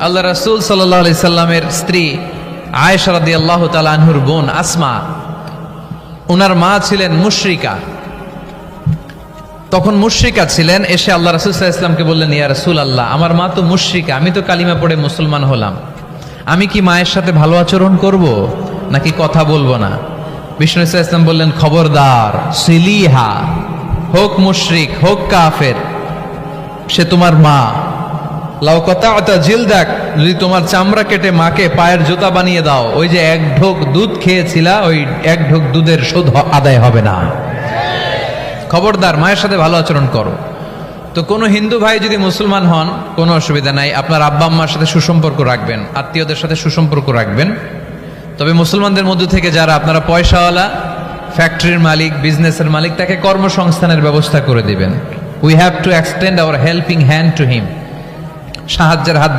আল্লাহ রাসূল সাল্লাল্লাহু আলাইহি সাল্লামের স্ত্রী আয়েশা রাদিয়াল্লাহু তাআলা আনহুর বোন আসমা, ওনার মা ছিলেন মুশরিকা। তখন মুশরিকা ছিলেন, এসে আল্লাহ রাসূল সাল্লাল্লাহু আলাইহি ওয়াসাল্লামকে বললেন, ইয়া রাসূলুল্লাহ, আমার মা তো মুশরিকা, আমি তো কালিমা পড়ে মুসলমান হলাম, আমি কি মায়ের সাথে ভালো আচরণ করব নাকি কথা বলবো না? বিষ্ণু সাল্লাল্লাহু আলাইহি ওয়াসাল্লাম বললেন, খবরদার, সিলিহা, হোক মুশরিক হোক কাফের, সে তোমার মা। লাউ কাতা'তা জিলদাক, যদি তোমার চামড়া কেটে মাকে পায়ের জুতা বানিয়ে দাও, ওই যে এক ঢোক দুধ খেয়েছিলা, ওই এক ঢোক দুধের শোধ আদায় হবে না। খবরদার, মায়ের সাথে ভালো আচরণ করো। তো কোনো হিন্দু ভাই যদি মুসলমান হন, কোনো অসুবিধা নাই, আপনার আব্বা আম্মার সাথে সুসম্পর্ক রাখবেন, আত্মীয়দের সাথে সুসম্পর্ক রাখবেন। তবে মুসলমানদের মধ্য থেকে যারা আপনারা পয়সাওয়ালা, ফ্যাক্টরির মালিক, বিজনেসের মালিক, তাকে কর্মসংস্থানের ব্যবস্থা করে দিবেন। We have to extend hour helping hand to him, সাহায্যের হাত